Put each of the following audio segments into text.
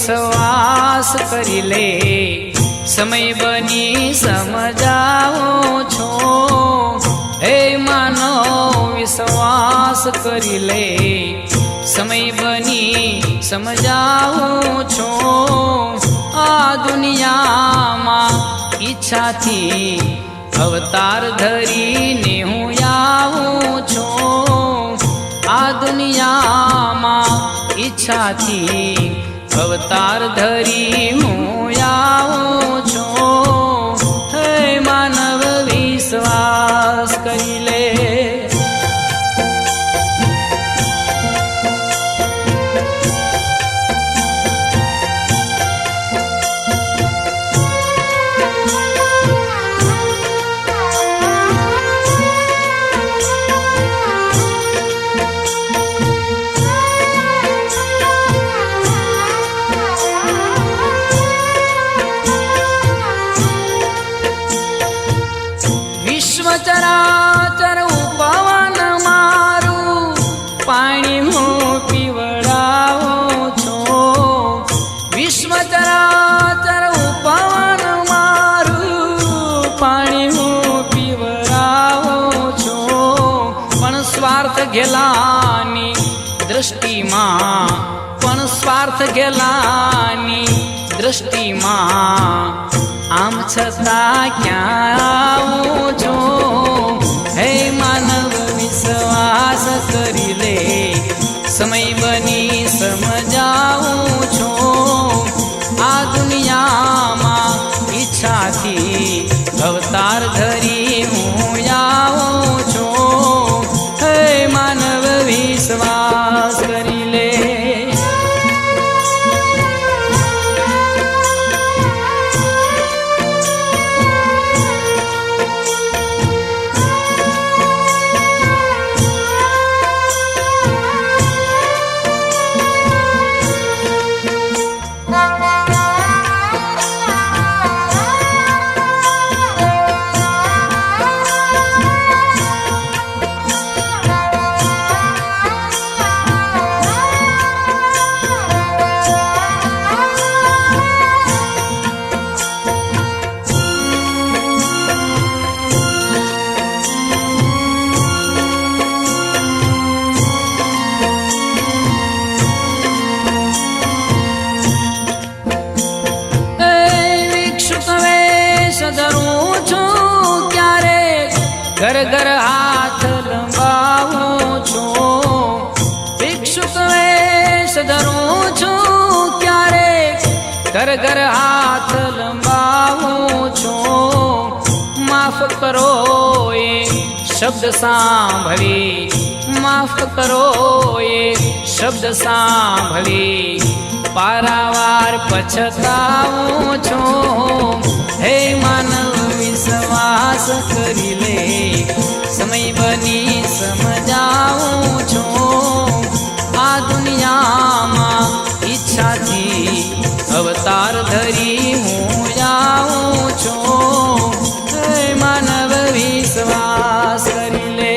વિશ્વાસ કરી લે, સમય બની સમજાવો છો. હે માનવ વિશ્વાસ કરી લે, સમય બની સમજાવો છો. આ દુનિયામાં ઈચ્છાથી અવતાર ધરીને હું આવું છું. આ દુનિયામાં ઈચ્છાથી અવતાર ધરી હું આવું છું. હે માનવ વિશ્વાસ કરી લે. ચરાચર ઉપવન મારું પાણી હું પીવડાવું છું. વિશ્વ ચરાચર ઉપવન મારું પાણી હું પીવડાવું છું. પણ સ્વાર્થ ગેલાની દ્રષ્ટિમાં, પણ સ્વાર્થ ગેલાની દ્રષ્ટિમાં આમ છતાં ક્યાં આવું છું. હે માનવ વિશ્વાસ કરી લે, સમય બની સમજાવું છું. આ દુનિયામાં ઈચ્છાથી અવતાર ધરી હું આવું છું. હે માનવ વિશ્વાસ કરી લે. ધરું છું ક્યારે ઘર ઘર હાથ લંબાવું છું. ભિક્ષુક વેશ ધરું છું ક્યારે ઘર ઘર હાથ લંબાવું છું. માફ કરો એ શબ્દ સાંભળી, માફ કરો એ શબ્દ સાંભળી પારાવાર પછતાવું છું. હે માનવ વિશ્વાસ કરી લે, સમય બની સમજાવું છું. આ દુનિયામાં ઈચ્છાથી અવતાર ધરી હું આવું છું. હે માનવ વિશ્વાસ કરી લે.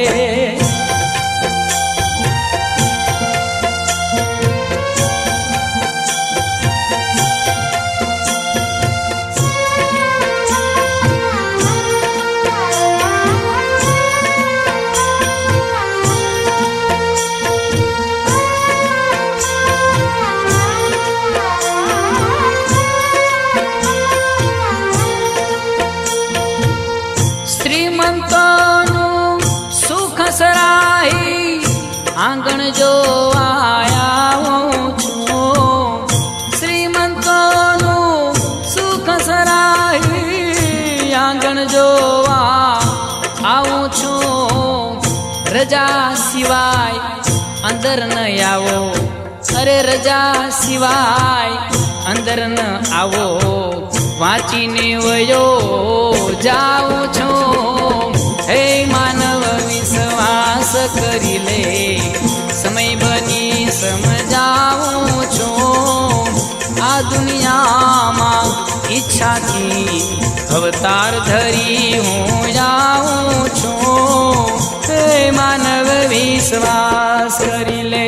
શ્રીમંતોનું સુખ સરાહી આંગણ જોવા આવું છું. શ્રીમંતોનું સુખ સરાહી આંગણ જોવા આવું છું. રજા સિવાય અંદર ન આવો, અરે રજા સિવાય અંદર ન આવો. વાંચીને વયો જાઉં છું. હે માનવ વિશ્વાસ કરી લે, સમય બની સમજાવું છું. આ દુનિયામાં ઈચ્છાથી અવતાર ધરી હું આવું છું. હે માનવ વિશ્વાસ કરી લે.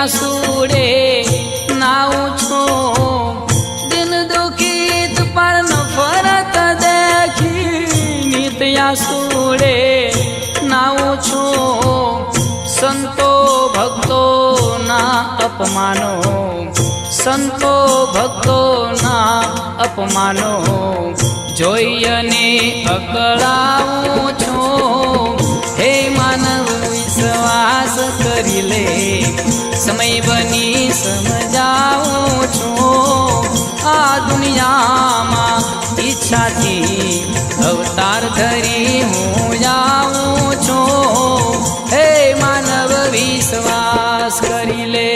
સુડે નાઉં છું દિન દુખિત પર નફરત દેખી નિત્યા સુડે નાઉં છું સંતો ભક્તો ના અપમાનો સંતો ભક્તો ના અપમાનો જોઈ અને અકળાવું છું હે માનવ વિશ્વાસ કરી લે સમય બની સમજાવું છું આ દુનિયામાં ઈચ્છાથી અવતાર ધરી હું જાઉં છું હે માનવ વિશ્વાસ કરી લે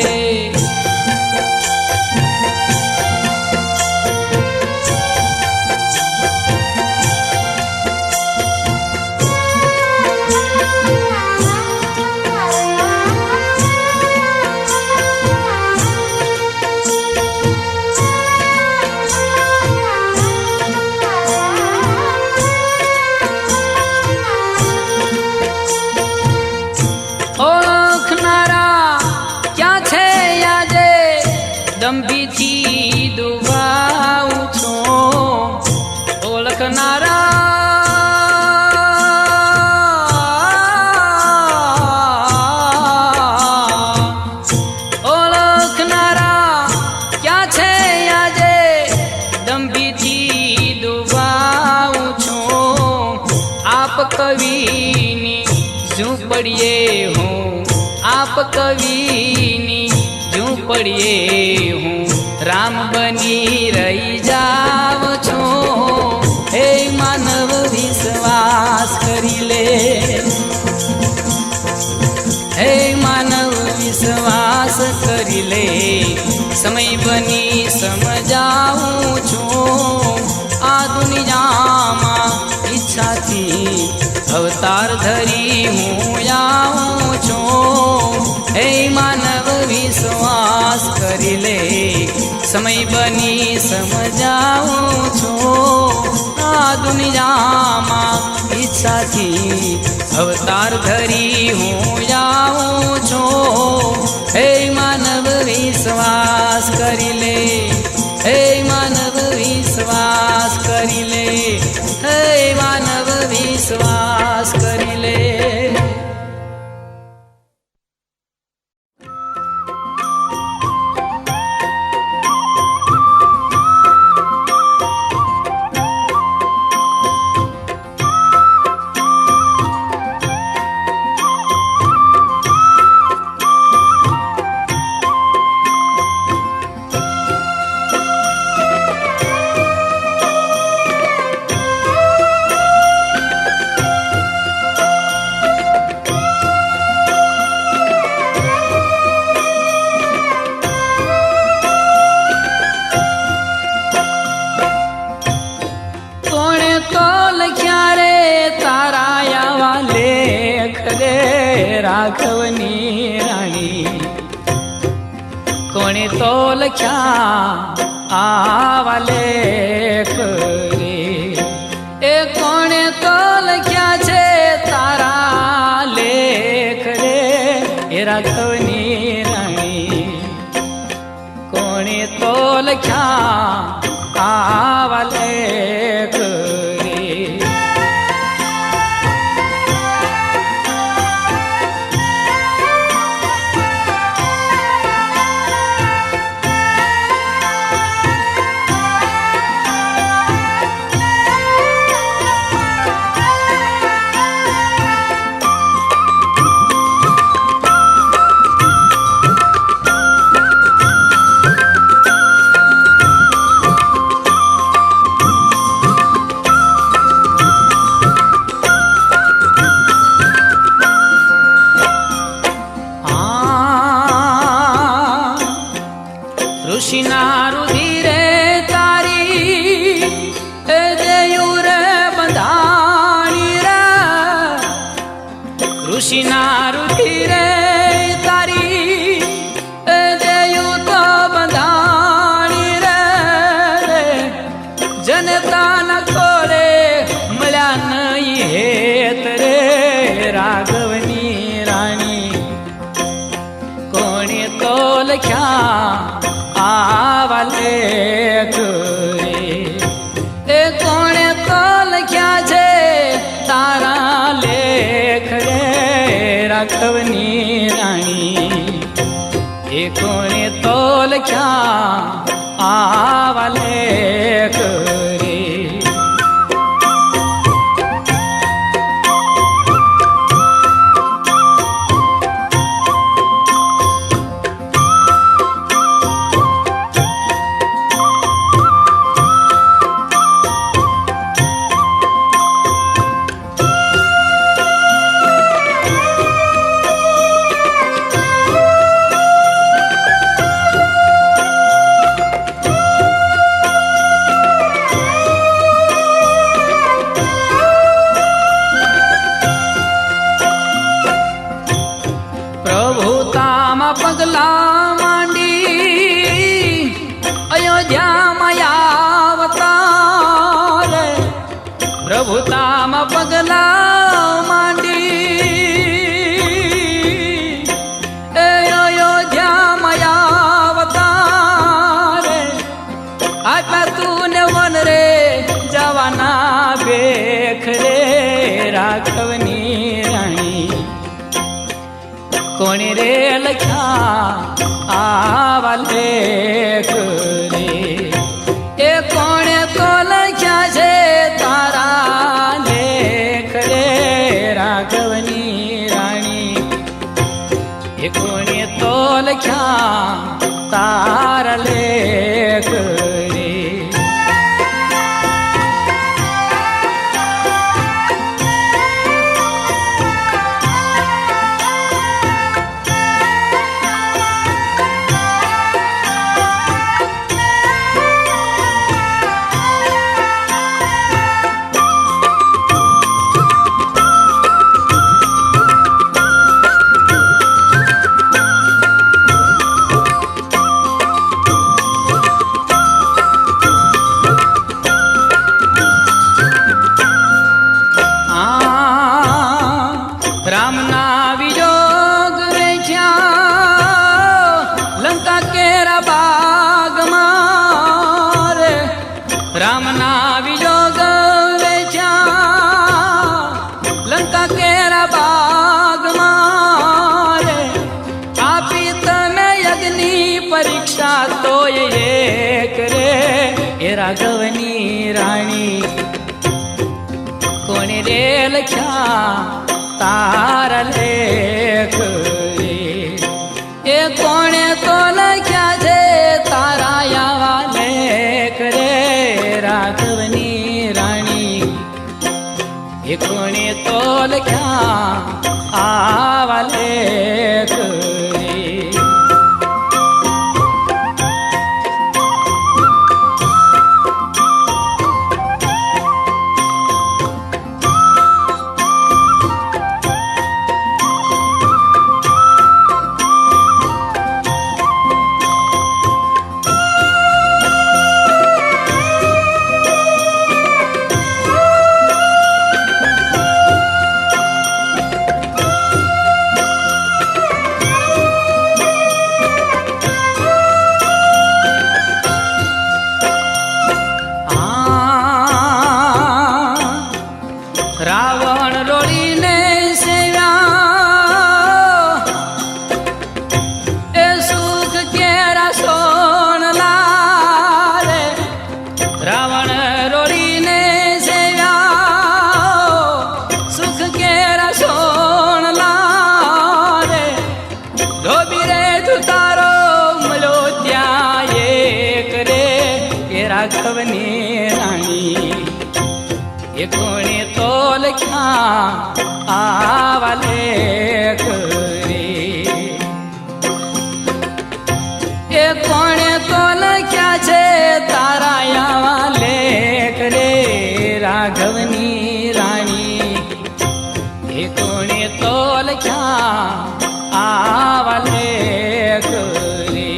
દંભીથી દુભાવું છું ઓળખનારા ક્યાં છે આજે દંભીથી દુભાવું છું આપ કવિની ઝૂંપડીએ હું આપ કવિની ઝૂંપડીએ હું રામ બની રહી જાવ છું હે માનવ વિશ્વાસ કરી લે હે માનવ વિશ્વાસ કરી લે સમય બની સમજાવું છું આ દુનિયામાં ઈચ્છાથી અવતાર ધરી હું આવું છું હે માનવ વિશ્વાસ કરી લે સમય બની સમજાવું છું આ દુનિયામાં ઈચ્છાથી અવતાર ધરી હું આવું છું હે માનવ વિશ્વાસ કરી લે હે માનવ વિશ્વાસ કરી લે હે માનવ વિશ્વાસ કરી લે રાઘવની રાણી કોણે તો લખ્યા આવા લેખ રે એ કોણે તો લખ્યા છે તારા લેખ રે એ રાઘવની રાણી કોણે તો લખ્યા આવા લેખ ઋષિના રુધિરે તારી દેયું રે બંધાણી રે ઋષિના રુધિરે તારી દેયું તો બંધાણી રે જનતાના કોરે મળ્યા નહીં હેત રે રાઘવની રાણી કોણે તો લેખ રે એ કોણે તો લખ્યા છે તારા લેખ રે રાઘવની રાણી એ કોણે તો લખ્યા આવા લેખ રે પ્રભુતામાં પગલા માંડી અયોધ્યામાં આવતા રે પ્રભુતામાં પગલા માંડી એ અયોધ્યામાં આવતા રે આટલા તું ને વન રે જવાના બેખ રે રાઘવની રાણી કોણે રે લખ્યા આવા લેખ રે એ કોણે તો લખ્યા છે તારા લેખ રે રાઘવની રાણી એ કોણે તો લખ્યા તારા લેખ રે રામના વિયોગ વેચ્યા લંકા કેરા બાગમાં રે રામના વિયોગ વેચ્યા લંકા કેરા બાગમાં રે આપી તમે યજ્ઞની પરીક્ષા તોય એક રે એ રાઘવની રાણી કોણે રે લખ્યા તારા લેખ રે એ કોણે તો લખ્યા છે તારા આવા લેખ રે રાઘવની રાણી એ કોણે તો લખ્યા આવા લેખ રે રાવણ રોડીને સેવ્યા એ સુખ કેરા સોનલા રે રાવણ રોડીને સેવ્યા સુખ કેરા સોનલા રે ધોબી રે તું તારો મળ્યો ત્યાં એક રે એ રાઘવની રાણી એ કોણે તો લખ્યા આવા લેખ રે એ કોણે તો લખ્યા છે તારા આવા લેખ રે રાઘવની રાણી એ કોણે તો લખ્યા આવા લેખ રે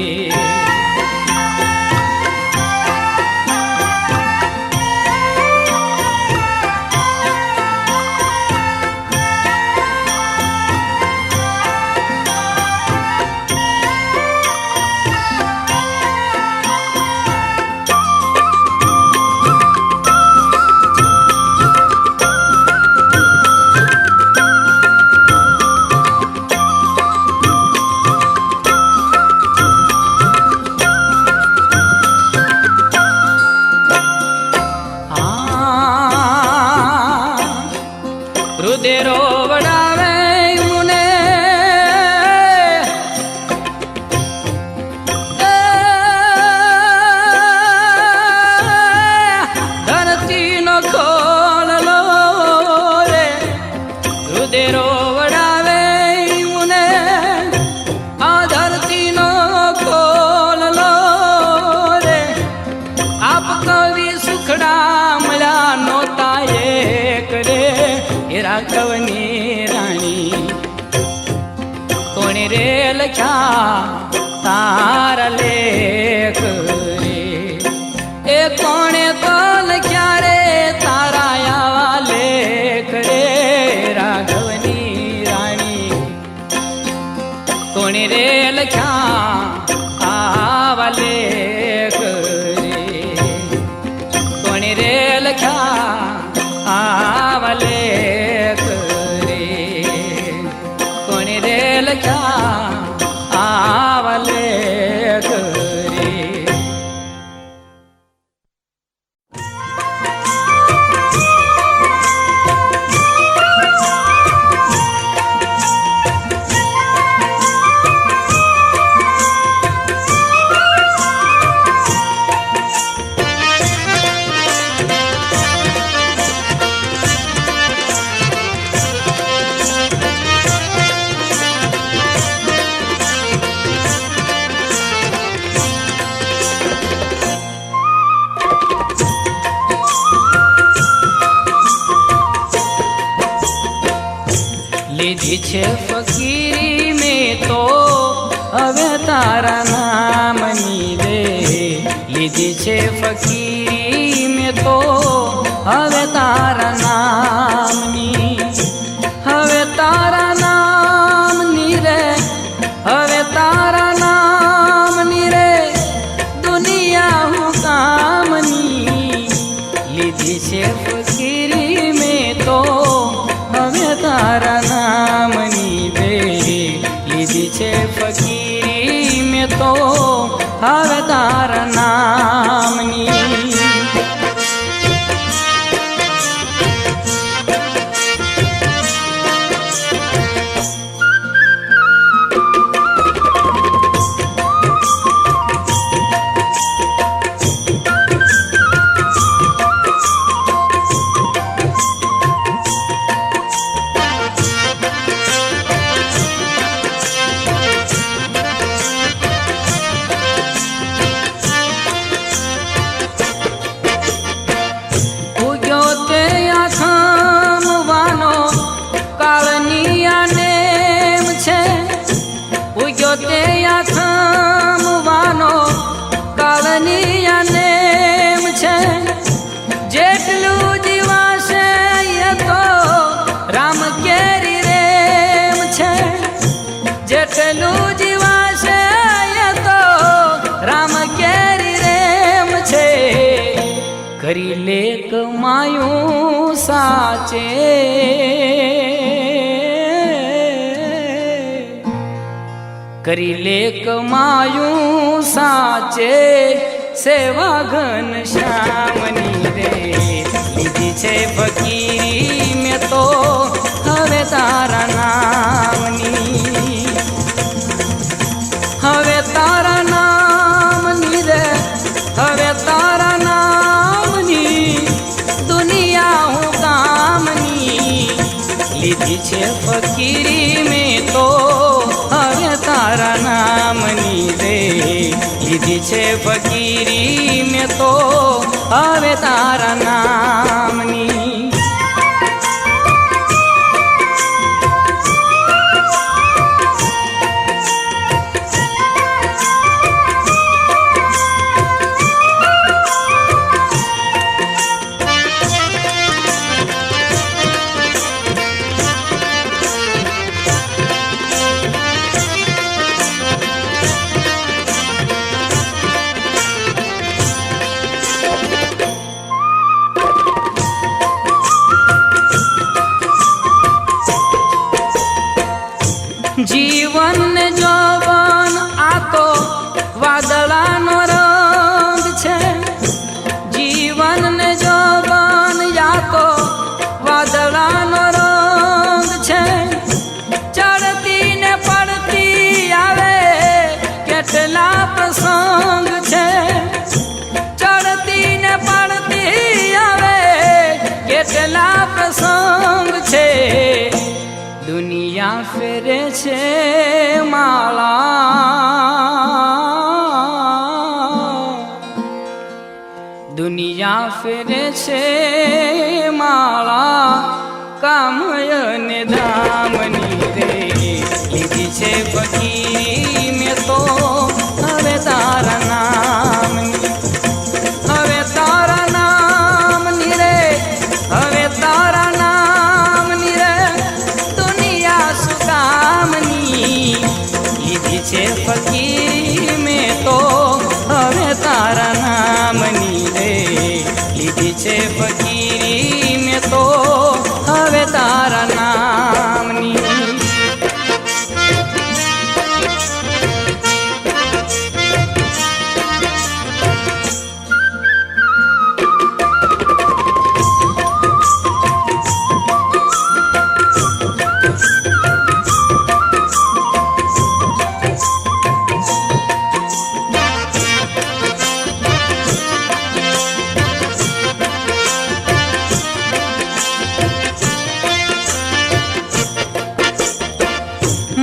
રાઘવની રાણી કોણે રે લખ્યા તારા લેખ રે એ કોણે તો લખ્યા રે તારા આવા લેખ રે રાઘવની રાણી કોણે રે લખ્યા આવા લેખ રે કોણે રે લખ્યા આવા લેખ રે કોણે રે લખ્યા આવા લેખ રે લીધી છે ફકીરી મેં તો હવે તારા નામની રે લીધી છે ફકીરી મેં તો હવે તારા નામની હવે તારા નામની રે હવે તારા નામની રે દુનિયા હું કામની લીધી છે ફકીરી મેં તો હવે તારા નામની રે લીધી છે ફકીરી મેં તો હવે તારા નામની જેટલું જીવાશે એ તો રામ કેરી રેમ છે જેટલું જીવાશે એ તો રામ કેરી રેમ છે કરી લે કમાયું સાચે કરી લે કમાયું સાચે સેવા ઘન શ્યામની રે લીધી છે ફકીરી મેં તો હવે તારા નામની હવે તારા નામની રે હવે તારા નામની દુનિયા હું કામની લીધી છે ફકીરી મેં તો હવે તારા નામની રે લીધી છે ફકીરી મેં તો હવે તારા નામની જીવન ને જોવન આ તો વાદળાનો રંગ છે જીવન ને જોવન આ તો વાદળાનો રંગ છે ચડતી ને પડતી આવે કેટલા પ્રસંગ છે ચડતી ને પડતી આવે કેટલા પ્રસંગ છે દુનિયા ફેરે છે માળા દુનિયા ફેરે છે માળા કામય ને ધામની રે લીધી છે ફકીરી મેં તો હવે તારા નામની, હવે તારા નામની રે, હવે તારા નામની રે દુનિયા શું કામની લીધી છે ફકીરી મેં તો હવે તારા નામની રે લીધી છે ફકીરી મેં તો હવે તારા નામની.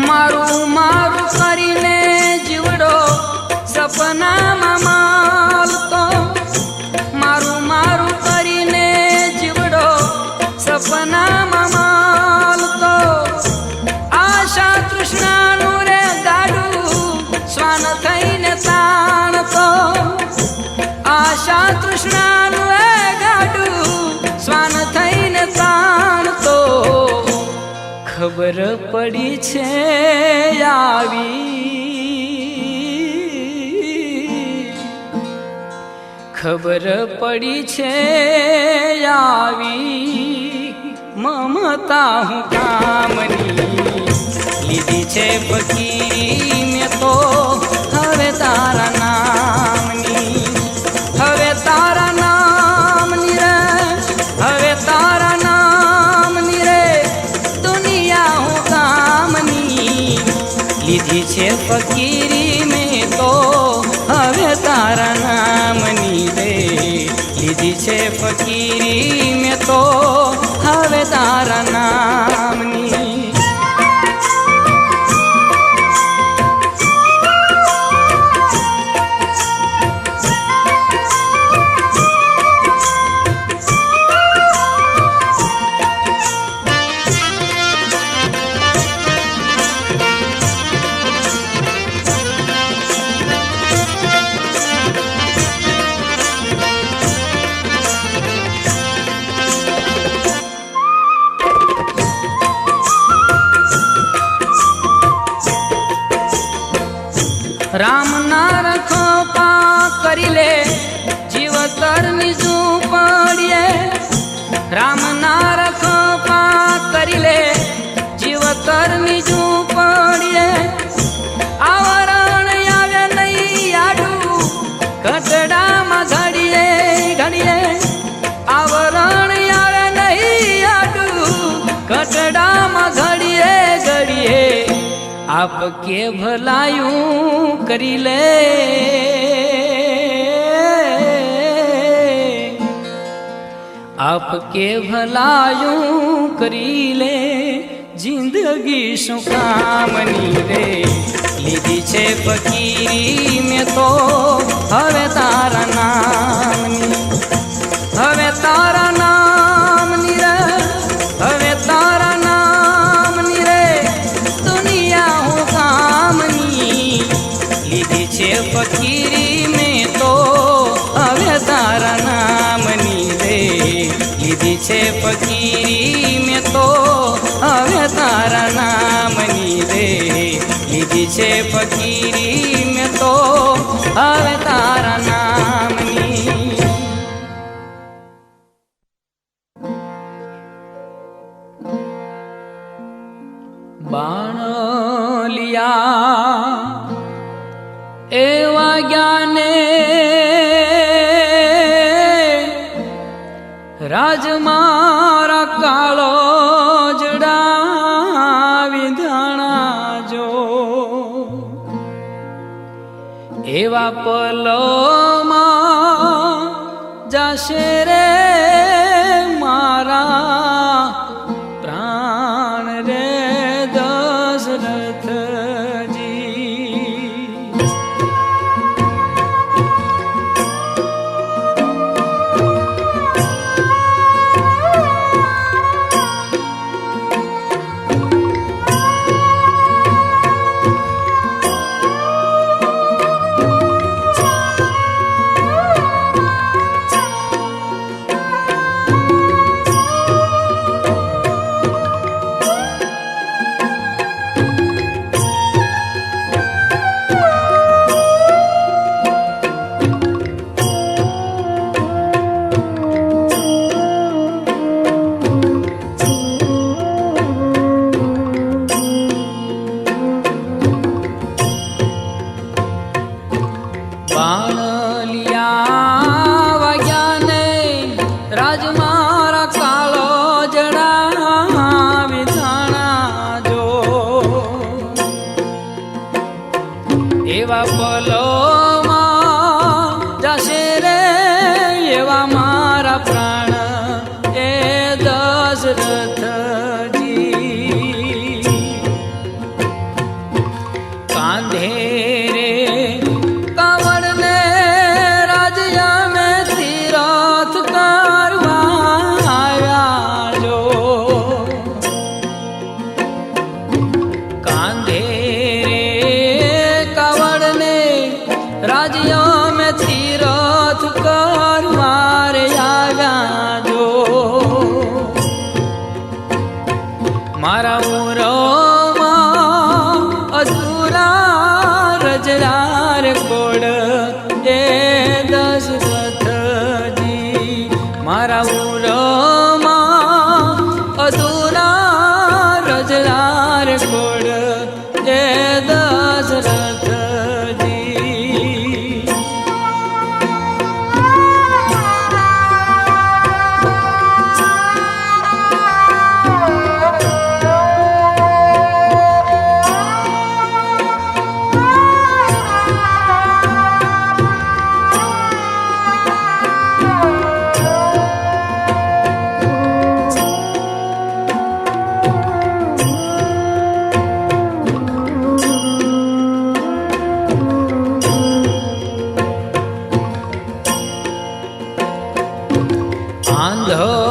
મારું મારું કરીને જીવડો સપનામાં માલતો, મારું મારું કરીને જીવડો સપનામાં માલતો, આશા તૃષ્ણાનું રે ગાડું શ્વાન થઈને તાણતો, આશા તૃષ્ણાનું રે ગાડું શ્વાન થઈને તાણતો, ખબર પડી છે આવી, ખબર પડી છે આવી મમતા હું કામની લીધી છે ફકીરી મેં તો હવે તારા નામની, હવે તારા નામની રે, હવે તારા નામની રે દુનિયા હું કામની લીધી છે ફકીરી મેં તો હવે તારા નામની રે લીધી છે ફકીરી મેં તો હવે તારા નામની. રામ ના રખો પા કરી લે જીવતરની ઝૂંપડીએ, રામ ના રખો પા કરી લે જીવતરની ઝૂંપડીએ, આવરણ આવે નહીં આડું ઘટડામાં ઘડીએ ઘડીએ, આવરણ આવે નહીં આડું ઘટડામાં ઘડીએ ઘડીએ, આપ કે ભલાયું કરી લે, આપ કે ભલાયું કરી લે જિંદગી શું કામની રે લીધી છે ફકીરી મેં તો હવે તારા નામની, હવે તારા નામની રે, હવે તારા નામની રે દુનિયા હું કામની લીધી છે ફકીરી મેં તો હવે તારા નામની રે લીધી છે ફકીરી મેં તો હવે તારા નામની રે લીધી છે ફકીરી મેં તો હવે તારા નામની. બાણલિયા એવા જ્ઞાને રાજ મારા કાળો જડા વિધાણા જો, એવા પલોમાં જાશે રે મારા પ્રાણ રે દશરથજી. એવા મારા પ્રાણ એ દશરથજી કાંધે રે કાવડને રાજ્યા મેં તીરથ કરવા આવ્યા જો કાંધે રે કાવડને રાજ્યા મેં તીરથ કરવા રે આવ્યા જો મારા ઉરમાં અધૂરા રજરાર કોડ એ દશરથજી મારા ઉરમાં અધૂરા રજરાર કોડ એ દશરથજી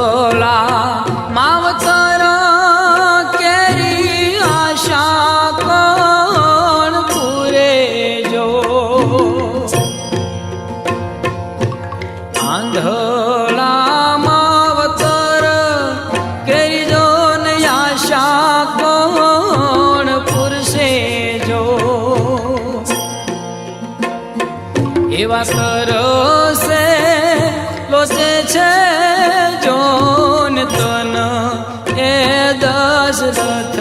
આંધળા માવતર કેરી આશા કોણ પૂરે જો આંધળા માવતર કેરી જો ને આશા કોણ પૂરશે જો એવા કરશે લોચે છે જોન તન એ દશરથજી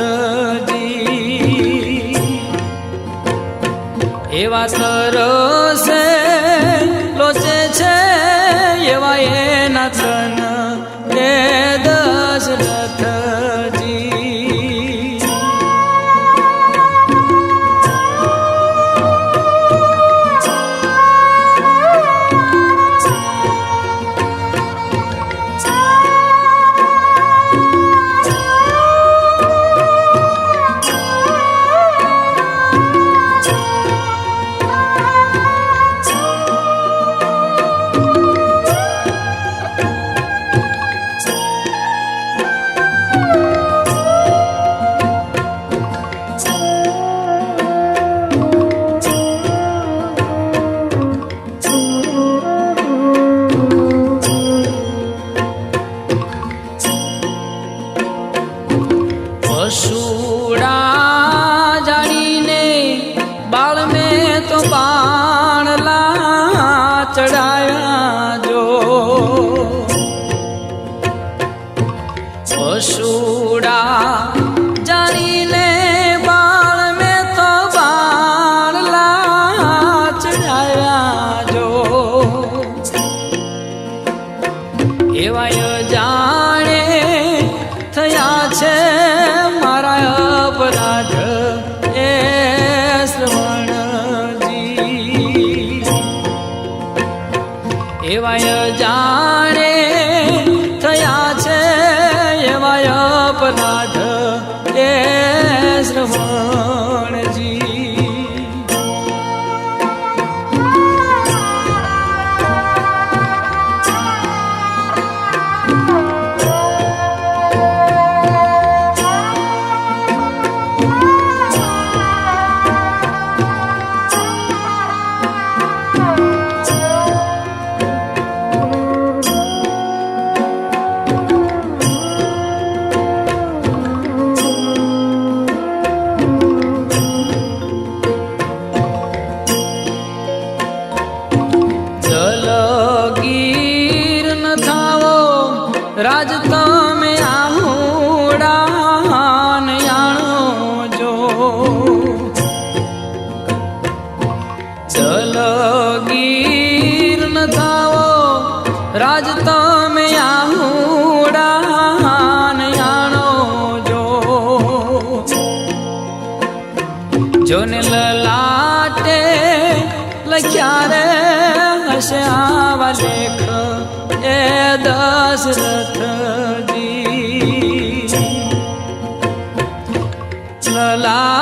એવા સરસે લોચે છે એવા એના તન એ દશરથજી પશુડા જાણીને બાળ મેં તો બાણલા ચડાયા જો પશુડા જાણીને બાળ મેં તો બાણલા ચડાયા જો એવા જાણે થયા છે અપરાધ એ શ્રવણજી એવા જાણે થયા છે એવા અપરાધ એ શ્રવણજી રાજ તમે આહુડાન જાણો જો દલગીર ન થાવો રાજ તમે આહુડાન જાણો જો જોને લલાટે લખ્યા રે હશે આવા લેખ દશરથજી લલા